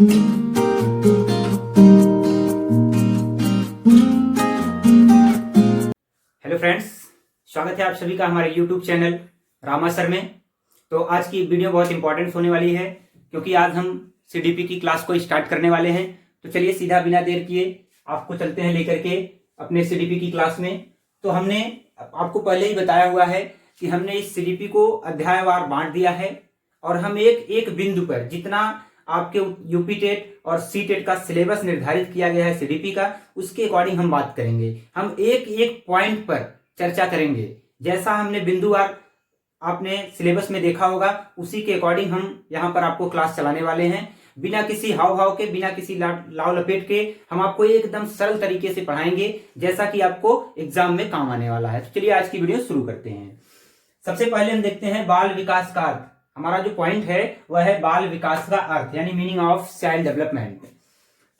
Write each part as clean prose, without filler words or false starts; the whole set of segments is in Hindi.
हेलो फ्रेंड्स, स्वागत है आप सभी का हमारे YouTube चैनल रामा सर में। तो आज की वीडियो बहुत इंपॉर्टेंट होने वाली है क्योंकि आज हम CDP की क्लास को स्टार्ट करने वाले हैं। तो चलिए सीधा बिना देर किए आपको चलते हैं लेकर के अपने CDP की क्लास में। तो हमने आपको पहले ही बताया हुआ है कि हमने इस CDP को अध्यायवार बांट दिया है और हम एक एक बिंदु पर जितना आपके यूपी टेट और सी टेट का सिलेबस निर्धारित किया गया है CDP का, उसके अकॉर्डिंग हम बात करेंगे। हम एक एक पॉइंट पर चर्चा करेंगे। जैसा हमने बिंदुवार आपने सिलेबस में देखा होगा, उसी के अकॉर्डिंग हम यहाँ पर आपको क्लास चलाने वाले हैं। बिना किसी हाव भाव के, बिना किसी लाव लपेट के हम आपको एकदम सरल तरीके से पढ़ाएंगे, जैसा कि आपको एग्जाम में काम आने वाला है। तो चलिए आज की वीडियो शुरू करते हैं। सबसे पहले हम देखते हैं बाल विकास का अर्थ। हमारा जो पॉइंट है वह है बाल विकास का अर्थ, यानी मीनिंग ऑफ चाइल्ड डेवलपमेंट।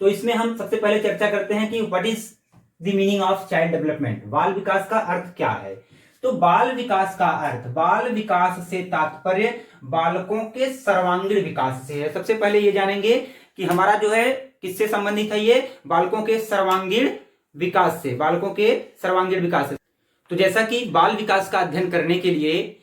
तो इसमें हम सबसे पहले चर्चा करते हैं कि what is the meaning of child development. बाल विकास का अर्थ क्या है? तो बाल विकास का अर्थ, बाल विकास से तात्पर्य बालकों के सर्वांगीण विकास से है। सबसे पहले ये जानेंगे कि हमारा जो है किससे संबंधित है, ये बालकों के सर्वांगीण विकास से, बालकों के सर्वांगीण विकास से। तो जैसा कि बाल विकास का अध्ययन करने के लिए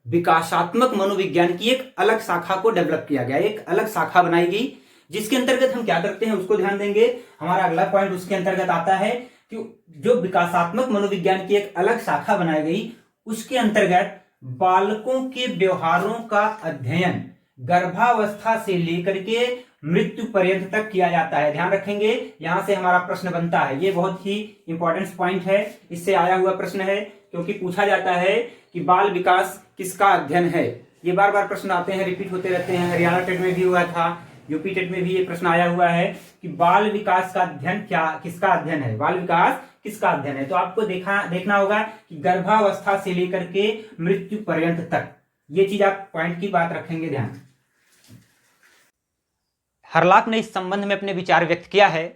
विकासात्मक मनोविज्ञान की एक अलग शाखा को डेवलप किया गया, एक अलग शाखा बनाई गई, जिसके अंतर्गत हम क्या करते हैं उसको ध्यान देंगे। हमारा अगला पॉइंट उसके अंतर्गत आता है कि जो विकासात्मक मनोविज्ञान की एक अलग शाखा बनाई गई, उसके अंतर्गत बालकों के व्यवहारों का अध्ययन गर्भावस्था से लेकर के मृत्यु पर्यंत तक किया जाता है। ध्यान रखेंगे, यहां से हमारा प्रश्न बनता है। ये बहुत ही इंपॉर्टेंट पॉइंट है, इससे आया हुआ प्रश्न है, क्योंकि पूछा जाता है कि बाल विकास किसका अध्ययन है। ये बार बार प्रश्न आते हैं, रिपीट होते रहते हैं। हरियाणा टेट में भी हुआ था, यूपी टेट में भी ये प्रश्न आया हुआ है कि बाल विकास का अध्ययन किसका अध्ययन है, बाल विकास किसका अध्ययन है। तो आपको देखना होगा कि गर्भावस्था से लेकर के मृत्यु पर्यंत तक, ये चीज आप पॉइंट की बात रखेंगे ध्यान। हरलाक ने इस संबंध में अपने विचार व्यक्त किया है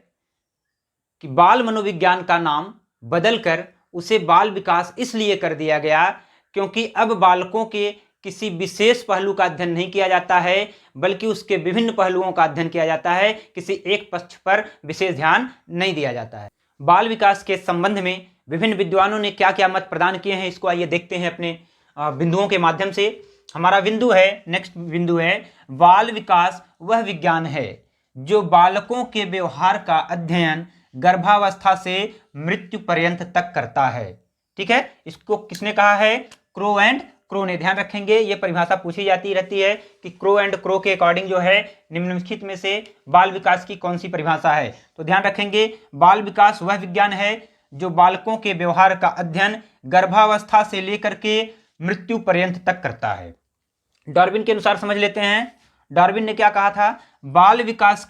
कि बाल मनोविज्ञान का नाम बदलकर उसे बाल विकास इसलिए कर दिया गया क्योंकि अब बालकों के किसी विशेष पहलू का अध्ययन नहीं किया जाता है, बल्कि उसके विभिन्न पहलुओं का अध्ययन किया जाता है। किसी एक पक्ष पर विशेष ध्यान नहीं दिया जाता है। बाल विकास के संबंध में विभिन्न विद्वानों ने क्या क्या मत प्रदान किए हैं, इसको आइए देखते हैं अपने बिंदुओं के माध्यम से। हमारा बिंदु है, नेक्स्ट बिंदु है, बाल विकास वह विज्ञान है जो बालकों के व्यवहार का अध्ययन गर्भावस्था से मृत्यु पर्यंत तक करता है। ठीक है, इसको किसने कहा है? क्रो एंड क्रो ने। ध्यान रखेंगे, ये परिभाषा पूछी जाती रहती है कि क्रो एंड क्रो के अकॉर्डिंग जो है निम्नलिखित में से बाल विकास की कौन सी परिभाषा है। तो ध्यान रखेंगे, बाल विकास वह विज्ञान है जो बालकों के व्यवहार का अध्ययन गर्भावस्था से लेकर के मृत्यु पर्यंत तक करता है। डार्विन के अनुसार समझ लेते हैं, डार्विन ने क्या कहा था? बाल विकास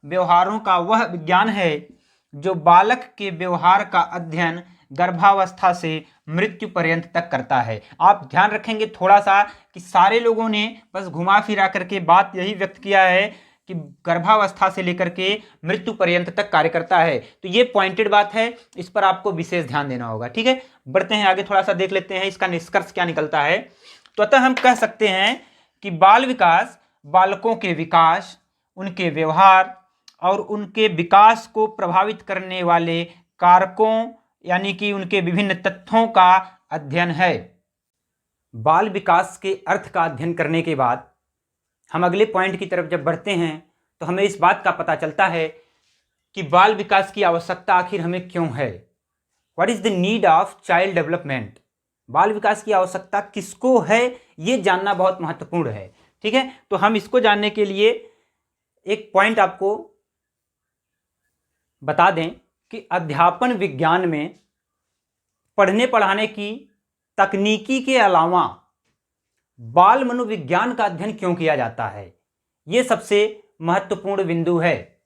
व्यवहारों का वह विज्ञान है जो बालक के व्यवहार का अध्ययन गर्भावस्था से मृत्यु पर्यंत तक करता है। आप ध्यान रखेंगे थोड़ा सा कि सारे लोगों ने बस घुमा फिरा करके बात यही व्यक्त किया है कि गर्भावस्था से लेकर के मृत्यु पर्यंत तक कार्य करता है। तो ये पॉइंटेड बात है, इस पर आपको विशेष ध्यान देना होगा। ठीक है, बढ़ते हैं आगे, थोड़ा सा देख लेते हैं इसका निष्कर्ष क्या निकलता है। तो अतः हम कह सकते हैं कि बाल विकास बालकों के विकास, उनके व्यवहार और उनके विकास को प्रभावित करने वाले कारकों, यानी कि उनके विभिन्न तथ्यों का अध्ययन है। बाल विकास के अर्थ का अध्ययन करने के बाद हम अगले पॉइंट की तरफ जब बढ़ते हैं तो हमें इस बात का पता चलता है कि बाल विकास की आवश्यकता आखिर हमें क्यों है। What is the need of child development? बाल विकास की आवश्यकता किसको है, ये जानना बहुत महत्वपूर्ण है। ठीक है, तो हम इसको जानने के लिए एक पॉइंट आपको बता दें कि अध्यापन विज्ञान में पढ़ने पढ़ाने की तकनीकी के अलावा बाल मनोविज्ञान का अध्ययन क्यों किया जाता है, यह सबसे महत्वपूर्ण बिंदु है।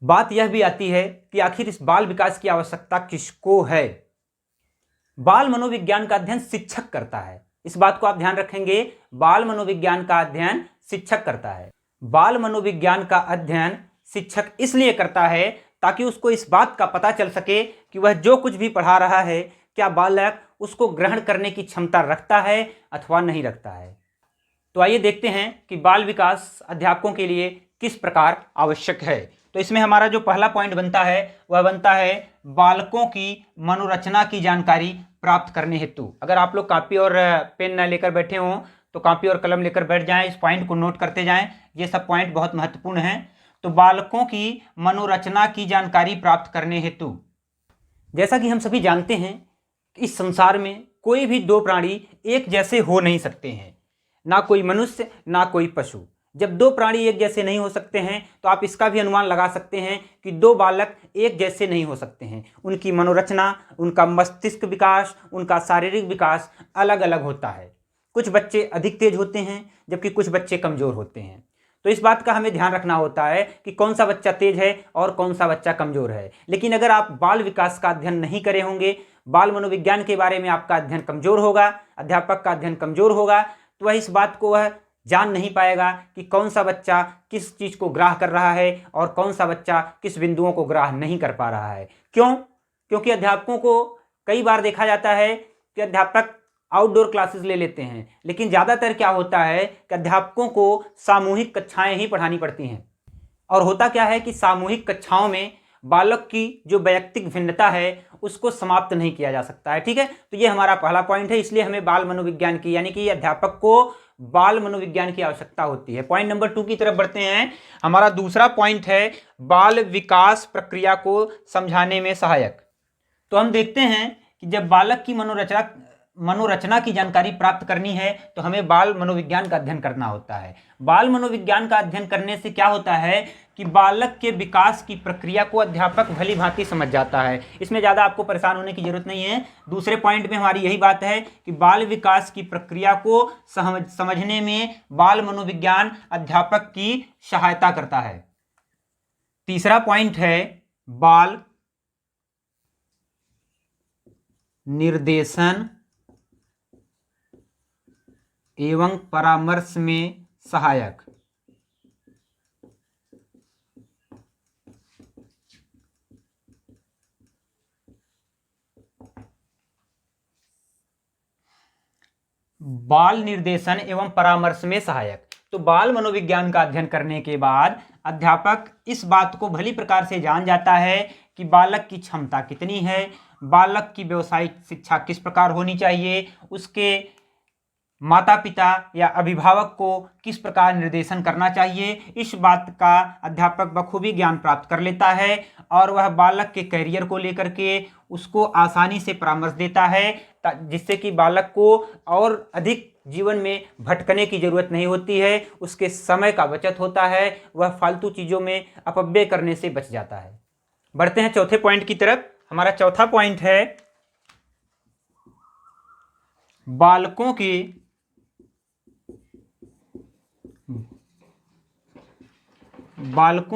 बात यह भी आती है कि आखिर इस बाल विकास की आवश्यकता किसको है। बाल मनोविज्ञान का अध्ययन शिक्षक करता है, इस बात को आप ध्यान रखेंगे। बाल मनोविज्ञान का अध्ययन शिक्षक करता है। बाल मनोविज्ञान का अध्ययन शिक्षक इसलिए करता है ताकि उसको इस बात का पता चल सके कि वह जो कुछ भी पढ़ा रहा है, क्या बालक उसको ग्रहण करने की क्षमता रखता है अथवा नहीं रखता है। तो आइए देखते हैं कि बाल विकास अध्यापकों के लिए किस प्रकार आवश्यक है। तो इसमें हमारा जो पहला पॉइंट बनता है वह बनता है बालकों की मनोरचना की जानकारी प्राप्त करने हेतु। अगर आप लोग कॉपी और पेन न लेकर बैठे हों तो कॉपी और कलम लेकर बैठ जाएं, इस पॉइंट को नोट करते जाएं, ये सब पॉइंट बहुत महत्वपूर्ण हैं। तो बालकों की मनोरचना की जानकारी प्राप्त करने हेतु, जैसा कि हम सभी जानते हैं इस संसार में कोई भी दो प्राणी एक जैसे हो नहीं सकते हैं, ना कोई मनुष्य ना कोई पशु। जब दो प्राणी एक जैसे नहीं हो सकते हैं तो आप इसका भी अनुमान लगा सकते हैं कि दो बालक एक जैसे नहीं हो सकते हैं। उनकी मनोरचना, उनका मस्तिष्क विकास, उनका शारीरिक विकास अलग अलग होता है। कुछ बच्चे अधिक तेज होते हैं जबकि कुछ बच्चे कमजोर होते हैं। तो इस बात का हमें ध्यान रखना होता है कि कौन सा बच्चा तेज है और कौन सा बच्चा कमजोर है। लेकिन अगर आप बाल विकास का अध्ययन नहीं करे होंगे, बाल मनोविज्ञान के बारे में आपका अध्ययन कमजोर होगा, अध्यापक का अध्ययन कमजोर होगा, तो वह इस बात को वह जान नहीं पाएगा कि कौन सा बच्चा किस चीज को ग्राह्य कर रहा है और कौन सा बच्चा किस बिंदुओं को ग्राह्य नहीं कर पा रहा है। क्यों? क्योंकि अध्यापकों को कई बार देखा जाता है कि अध्यापक आउटडोर क्लासेस ले लेते हैं, लेकिन ज़्यादातर क्या होता है कि अध्यापकों को सामूहिक कक्षाएं ही पढ़ानी पड़ती हैं। और होता क्या है कि सामूहिक कक्षाओं में बालक की जो वैयक्तिक भिन्नता है उसको समाप्त नहीं किया जा सकता है। ठीक है, तो ये हमारा पहला पॉइंट है। इसलिए हमें बाल मनोविज्ञान की, यानी कि अध्यापक को बाल मनोविज्ञान की आवश्यकता होती है। पॉइंट नंबर 2 की तरफ बढ़ते हैं। हमारा दूसरा पॉइंट है बाल विकास प्रक्रिया को समझाने में सहायक। तो हम देखते हैं कि जब बालक की मनोरचना की जानकारी प्राप्त करनी है तो हमें बाल मनोविज्ञान का अध्ययन करना होता है। बाल मनोविज्ञान का अध्ययन करने से क्या होता है कि बालक के विकास की प्रक्रिया को अध्यापक भली भांति समझ जाता है। इसमें ज़्यादा आपको परेशान होने की जरूरत नहीं है। दूसरे पॉइंट में हमारी यही बात है कि बाल विकास की प्रक्रिया को समझने में बाल मनोविज्ञान अध्यापक की सहायता करता है। तीसरा पॉइंट है बाल निर्देशन एवं परामर्श में सहायक। बाल निर्देशन एवं परामर्श में सहायक। तो बाल मनोविज्ञान का अध्ययन करने के बाद अध्यापक इस बात को भली प्रकार से जान जाता है कि बालक की क्षमता कितनी है, बालक की व्यावसायिक शिक्षा किस प्रकार होनी चाहिए, उसके माता पिता या अभिभावक को किस प्रकार निर्देशन करना चाहिए। इस बात का अध्यापक बखूबी ज्ञान प्राप्त कर लेता है और वह बालक के करियर को लेकर के उसको आसानी से परामर्श देता है, जिससे कि बालक को और अधिक जीवन में भटकने की जरूरत नहीं होती है, उसके समय का बचत होता है, वह फालतू चीज़ों में अपव्यय करने से बच जाता है। बढ़ते हैं चौथे पॉइंट की तरफ। हमारा चौथा पॉइंट है बालकों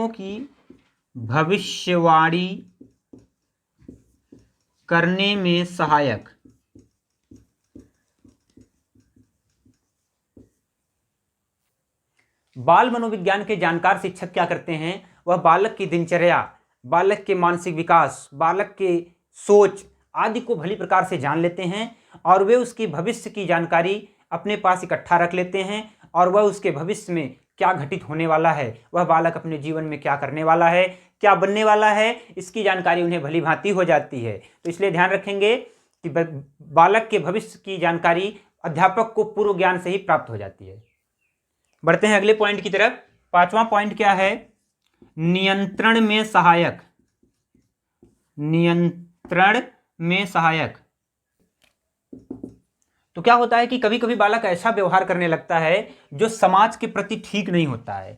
की भविष्यवाणी करने में सहायक। बाल मनोविज्ञान के जानकार शिक्षक क्या करते हैं, वह बालक की दिनचर्या, बालक के मानसिक विकास, बालक के सोच आदि को भली प्रकार से जान लेते हैं और वे उसकी भविष्य की जानकारी अपने पास इकट्ठा रख लेते हैं और वह उसके भविष्य में क्या घटित होने वाला है, वह बालक अपने जीवन में क्या करने वाला है, क्या बनने वाला है, इसकी जानकारी उन्हें भली भांति हो जाती है। तो इसलिए ध्यान रखेंगे कि बालक के भविष्य की जानकारी अध्यापक को पूर्व ज्ञान से ही प्राप्त हो जाती है। बढ़ते हैं अगले पॉइंट की तरफ। पांचवा पॉइंट क्या है, नियंत्रण में सहायक। नियंत्रण में सहायक। तो क्या होता है कि कभी कभी बालक ऐसा व्यवहार करने लगता है जो समाज के प्रति ठीक नहीं होता है,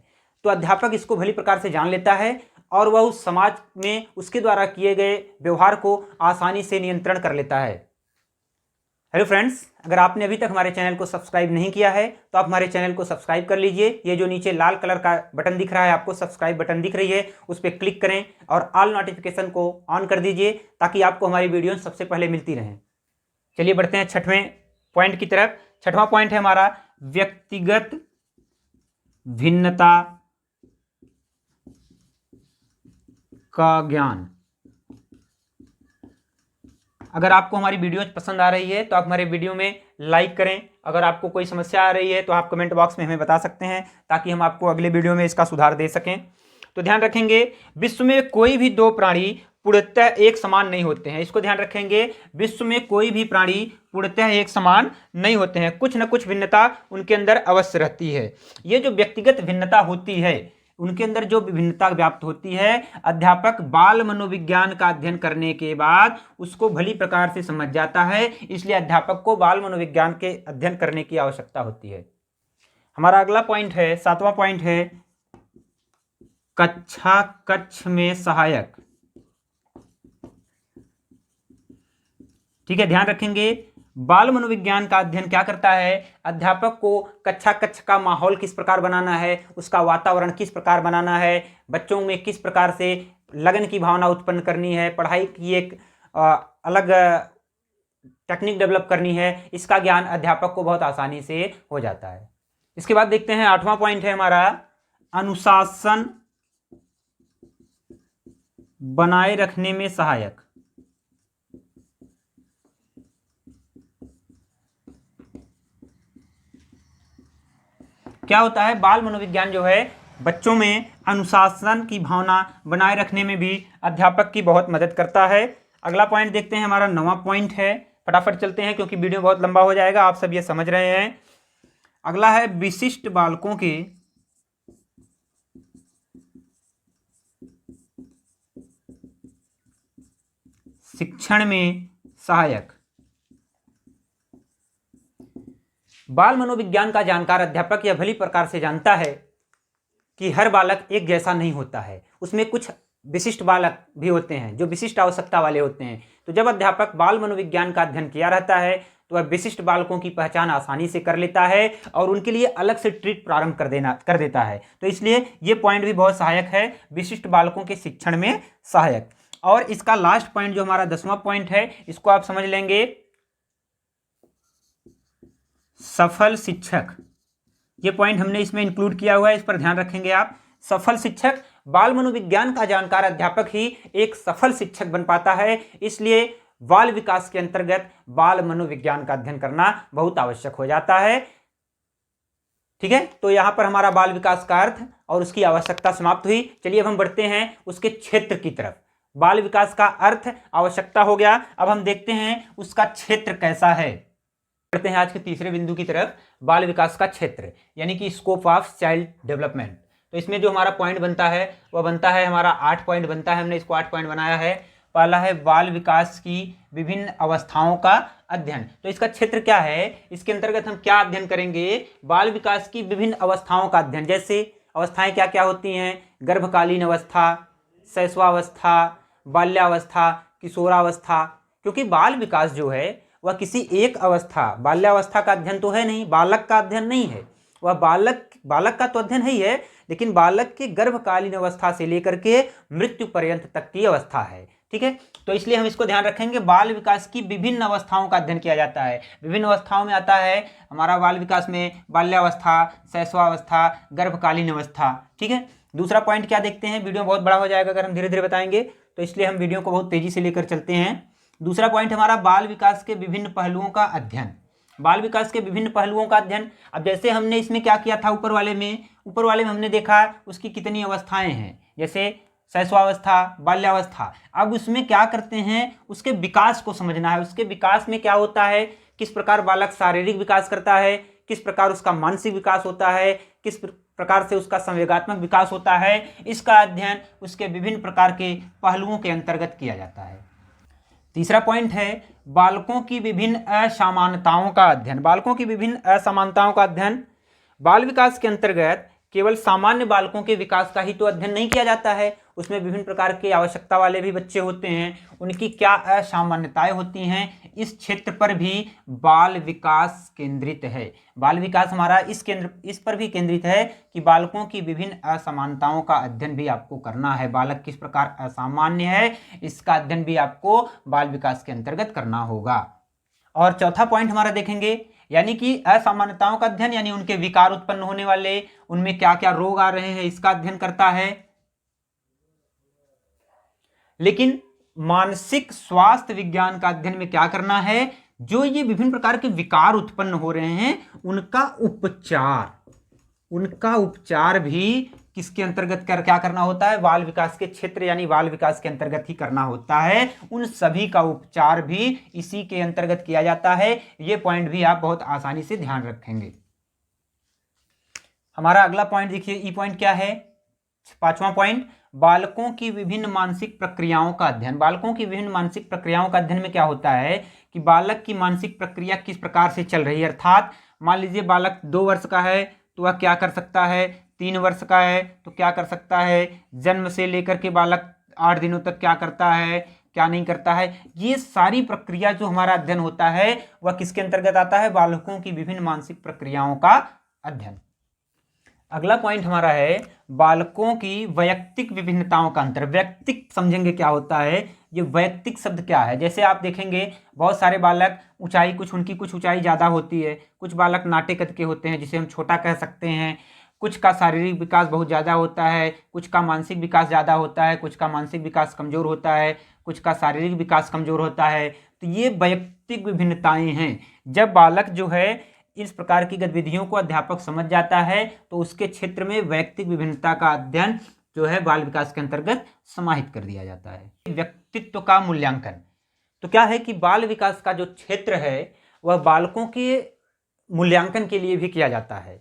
तो अध्यापक इसको भली प्रकार से जान लेता है और वह उस समाज में उसके द्वारा किए गए व्यवहार को आसानी से नियंत्रण कर लेता है। हेलो फ्रेंड्स, अगर आपने अभी तक हमारे चैनल को सब्सक्राइब नहीं किया है तो आप हमारे चैनल को सब्सक्राइब कर लीजिए। ये जो नीचे लाल कलर का बटन दिख रहा है, आपको सब्सक्राइब बटन दिख रही है, उस पर क्लिक करें और ऑल नोटिफिकेशन को ऑन कर दीजिए ताकि आपको हमारी वीडियो सबसे पहले मिलती रहें। चलिए बढ़ते हैं छठवें पॉइंट की तरफ। छठवां पॉइंट है हमारा व्यक्तिगत भिन्नता का ज्ञान। अगर आपको हमारी वीडियोज पसंद आ रही है तो आप हमारे वीडियो में लाइक करें। अगर आपको कोई समस्या आ रही है तो आप कमेंट बॉक्स में हमें बता सकते हैं, ताकि हम आपको अगले वीडियो में इसका सुधार दे सकें। तो ध्यान रखेंगे, विश्व में कोई भी दो प्राणी पूर्णतः एक समान नहीं होते हैं। इसको ध्यान रखेंगे, विश्व में कोई भी प्राणी पूर्णतः एक समान नहीं होते हैं, कुछ न कुछ भिन्नता उनके अंदर अवश्य रहती है। ये जो व्यक्तिगत भिन्नता होती है, उनके अंदर जो विभिन्नता व्याप्त होती है, अध्यापक बाल मनोविज्ञान का अध्ययन करने के बाद उसको भली प्रकार से समझ जाता है। इसलिए अध्यापक को बाल मनोविज्ञान के अध्ययन करने की आवश्यकता होती है। हमारा अगला पॉइंट है, 7वां पॉइंट है, कक्षा कक्ष में सहायक। ठीक है, ध्यान रखेंगे, बाल मनोविज्ञान का अध्ययन क्या करता है, अध्यापक को कक्षा कक्ष का माहौल किस प्रकार बनाना है, उसका वातावरण किस प्रकार बनाना है, बच्चों में किस प्रकार से लगन की भावना उत्पन्न करनी है, पढ़ाई की एक अलग टेक्निक डेवलप करनी है, इसका ज्ञान अध्यापक को बहुत आसानी से हो जाता है। इसके बाद देखते हैं 8वां पॉइंट है हमारा, अनुशासन बनाए रखने में सहायक। क्या होता है, बाल मनोविज्ञान जो है बच्चों में अनुशासन की भावना बनाए रखने में भी अध्यापक की बहुत मदद करता है। अगला पॉइंट देखते हैं, हमारा 9वां पॉइंट है। फटाफट चलते हैं क्योंकि वीडियो बहुत लंबा हो जाएगा, आप सब ये समझ रहे हैं। अगला है, विशिष्ट बालकों के शिक्षण में सहायक। बाल मनोविज्ञान का जानकार अध्यापक यह भली प्रकार से जानता है कि हर बालक एक जैसा नहीं होता है, उसमें कुछ विशिष्ट बालक भी होते हैं जो विशिष्ट आवश्यकता वाले होते हैं। तो जब अध्यापक बाल मनोविज्ञान का अध्ययन किया रहता है तो वह विशिष्ट बालकों की पहचान आसानी से कर लेता है और उनके लिए अलग से ट्रीट प्रारंभ कर देता है। तो इसलिए ये पॉइंट भी बहुत सहायक है, विशिष्ट बालकों के शिक्षण में सहायक। और इसका लास्ट पॉइंट जो हमारा 10वां पॉइंट है, इसको आप समझ लेंगे, सफल शिक्षक। ये पॉइंट हमने इसमें इंक्लूड किया हुआ है, इस पर ध्यान रखेंगे आप। सफल शिक्षक, बाल मनोविज्ञान का जानकार अध्यापक ही एक सफल शिक्षक बन पाता है। इसलिए बाल विकास के अंतर्गत बाल मनोविज्ञान का अध्ययन करना बहुत आवश्यक हो जाता है। ठीक है, तो यहां पर हमारा बाल विकास का अर्थ और उसकी आवश्यकता समाप्त हुई। चलिए अब हम बढ़ते हैं उसके क्षेत्र की तरफ। बाल विकास का अर्थ, आवश्यकता हो गया, अब हम देखते हैं उसका क्षेत्र कैसा है। बढ़ते हैं आज के तीसरे बिंदु की तरफ, बाल विकास का क्षेत्र यानी कि स्कोप ऑफ चाइल्ड डेवलपमेंट। तो इसमें जो हमारा पॉइंट बनता है वह बनता है हमारा 8 पॉइंट बनता है, हमने इसको 8 पॉइंट बनाया है। पहला है बाल विकास की विभिन्न अवस्थाओं का अध्ययन। तो इसका क्षेत्र क्या है, इसके अंतर्गत हम क्या अध्ययन करेंगे, बाल विकास की विभिन्न अवस्थाओं का अध्ययन। जैसे अवस्थाएं क्या क्या होती हैं, गर्भकालीन अवस्था, शैशवावस्था, बाल्यावस्था, किशोरावस्था। क्योंकि बाल विकास जो है वह किसी एक अवस्था, बाल्यावस्था का अध्ययन तो है नहीं, बालक का अध्ययन नहीं है, वह बालक का तो अध्ययन ही है, लेकिन बालक के गर्भकालीन अवस्था से लेकर के मृत्यु पर्यंत तक की अवस्था है। ठीक है, तो इसलिए हम इसको ध्यान रखेंगे, बाल विकास की विभिन्न अवस्थाओं का अध्ययन किया जाता है। विभिन्न अवस्थाओं में आता है हमारा बाल विकास में बाल्यावस्था, शैशवावस्था, गर्भकालीन अवस्था। ठीक है, दूसरा पॉइंट क्या देखते हैं, वीडियो बहुत बड़ा हो जाएगा अगर हम धीरे धीरे बताएंगे, तो इसलिए हम वीडियो को बहुत तेजी से लेकर चलते हैं। दूसरा पॉइंट हमारा बाल विकास के विभिन्न पहलुओं का अध्ययन। बाल विकास के विभिन्न पहलुओं का अध्ययन, अब जैसे हमने इसमें क्या किया था, ऊपर वाले में हमने देखा उसकी कितनी अवस्थाएं हैं, जैसे शैशवावस्था, बाल्यावस्था। अब उसमें क्या करते हैं, उसके विकास को समझना है, उसके विकास में क्या होता है, किस प्रकार बालक शारीरिक विकास करता है, किस प्रकार उसका मानसिक विकास होता है, किस प्रकार से उसका संवेगात्मक विकास होता है, इसका अध्ययन उसके विभिन्न प्रकार के पहलुओं के अंतर्गत किया जाता है। तीसरा पॉइंट है बालकों की विभिन्न असामान्यताओं का अध्ययन। बालकों की विभिन्न असमानताओं का अध्ययन, बाल विकास के अंतर्गत केवल सामान्य बालकों के विकास का ही तो अध्ययन नहीं किया जाता है, उसमें विभिन्न प्रकार की आवश्यकता वाले भी बच्चे होते हैं, उनकी क्या असामान्यताएं होती हैं, इस क्षेत्र पर भी बाल विकास केंद्रित है। बाल विकास हमारा इस पर भी केंद्रित है कि बालकों की विभिन्न असमानताओं का अध्ययन भी आपको करना है। बालक किस प्रकार असामान्य है, इसका अध्ययन भी आपको बाल विकास के अंतर्गत करना होगा। और चौथा पॉइंट हमारा देखेंगे, यानी कि असामान्यताओं का अध्ययन, यानी उनके विकार उत्पन्न होने वाले, उनमें क्या क्या रोग आ रहे हैं, इसका अध्ययन करता है। लेकिन मानसिक स्वास्थ्य विज्ञान का अध्ययन में क्या करना है, जो ये विभिन्न प्रकार के विकार उत्पन्न हो रहे हैं उनका उपचार भी किसके अंतर्गत क्या करना होता है, बाल विकास के क्षेत्र यानी बाल विकास के अंतर्गत ही करना होता है। उन सभी का उपचार भी इसी के अंतर्गत किया जाता है। ये पॉइंट भी आप बहुत आसानी से ध्यान रखेंगे। हमारा अगला पॉइंट देखिए, ई पॉइंट क्या है, 5वां पॉइंट, बालकों की विभिन्न मानसिक प्रक्रियाओं का अध्ययन। बालकों की विभिन्न मानसिक प्रक्रियाओं का अध्ययन में क्या होता है कि बालक की मानसिक प्रक्रिया किस प्रकार से चल रही है। अर्थात मान लीजिए बालक 2 वर्ष का है तो वह क्या कर सकता है, 3 वर्ष का है तो क्या कर सकता है, जन्म से लेकर के बालक 8 दिनों तक क्या करता है, क्या नहीं करता है। ये सारी प्रक्रिया जो हमारा अध्ययन होता है वह किसके अंतर्गत आता है, बालकों की विभिन्न मानसिक प्रक्रियाओं का अध्ययन। अगला पॉइंट हमारा है बालकों की वैयक्तिक विभिन्नताओं का अंतर। वैयक्तिक समझेंगे क्या होता है, ये वैयक्तिक शब्द क्या है। जैसे आप देखेंगे बहुत सारे बालक ऊंचाई, उनकी कुछ ऊंचाई ज़्यादा होती है, कुछ बालक नाटे कद के होते हैं जिसे हम छोटा कह सकते हैं, कुछ का शारीरिक विकास बहुत ज़्यादा होता है, कुछ का मानसिक विकास ज़्यादा होता है, कुछ का मानसिक विकास कमज़ोर होता है, कुछ का शारीरिक विकास कमज़ोर होता है। तो ये वैयक्तिक विभिन्नताएं हैं। जब बालक जो है इस प्रकार की गतिविधियों को अध्यापक समझ जाता है तो उसके क्षेत्र में वैयक्तिक विभिन्नता का अध्ययन जो है बाल विकास के अंतर्गत समाहित कर दिया जाता है। व्यक्तित्व का मूल्यांकन, तो क्या है कि बाल विकास का जो क्षेत्र है वह बालकों के मूल्यांकन के लिए भी किया जाता है।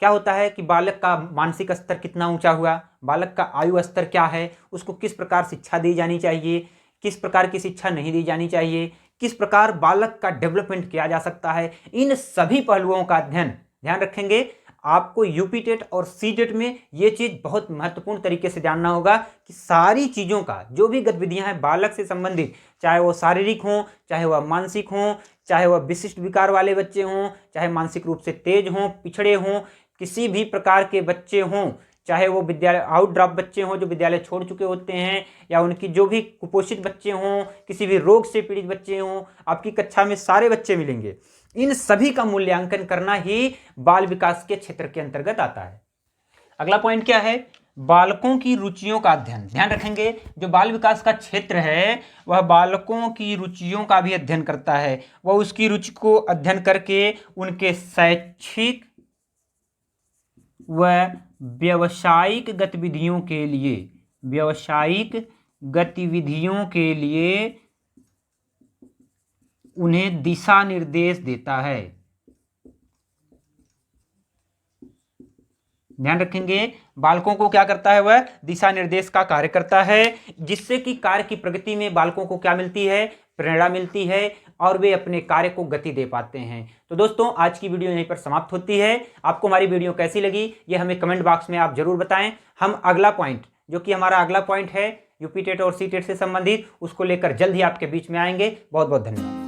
क्या होता है कि बालक का मानसिक स्तर कितना ऊंचा हुआ, बालक का आयु स्तर क्या है, उसको किस प्रकार शिक्षा दी जानी चाहिए, किस प्रकार की शिक्षा नहीं दी जानी चाहिए, किस प्रकार बालक का डेवलपमेंट किया जा सकता है। इन सभी पहलुओं का अध्ययन ध्यान रखेंगे। आपको यूपी टेट और सी टेट में ये चीज़ बहुत महत्वपूर्ण तरीके से जानना होगा कि सारी चीज़ों का जो भी गतिविधियां हैं बालक से संबंधित, चाहे वो शारीरिक हों, चाहे वह मानसिक हों, चाहे वह विशिष्ट विकार वाले बच्चे हों, चाहे मानसिक रूप से तेज हों, पिछड़े हों, किसी भी प्रकार के बच्चे हों, चाहे वो विद्यालय आउट ड्रॉप बच्चे हों जो विद्यालय छोड़ चुके होते हैं, या उनकी जो भी कुपोषित बच्चे हों, किसी भी रोग से पीड़ित बच्चे हों, आपकी कक्षा में सारे बच्चे मिलेंगे। इन सभी का मूल्यांकन करना ही बाल विकास के क्षेत्र के अंतर्गत आता है। अगला पॉइंट क्या है, बालकों की रुचियों का अध्ययन। ध्यान रखेंगे जो बाल विकास का क्षेत्र है वह बालकों की रुचियों का भी अध्ययन करता है। वह उसकी रुचि को अध्ययन करके उनके शैक्षिक व व्यावसायिक गतिविधियों के लिए उन्हें दिशा निर्देश देता है। ध्यान रखेंगे बालकों को क्या करता है, वह दिशा निर्देश का कार्य करता है, जिससे कि कार्य की प्रगति में बालकों को क्या मिलती है, प्रेरणा मिलती है और वे अपने कार्य को गति दे पाते हैं। तो दोस्तों आज की वीडियो यहीं पर समाप्त होती है। आपको हमारी वीडियो कैसी लगी ये हमें कमेंट बॉक्स में आप जरूर बताएं। हम अगला पॉइंट जो कि हमारा अगला पॉइंट है यूपी टेट और सी टेट से संबंधित, उसको लेकर जल्द ही आपके बीच में आएंगे। बहुत बहुत धन्यवाद।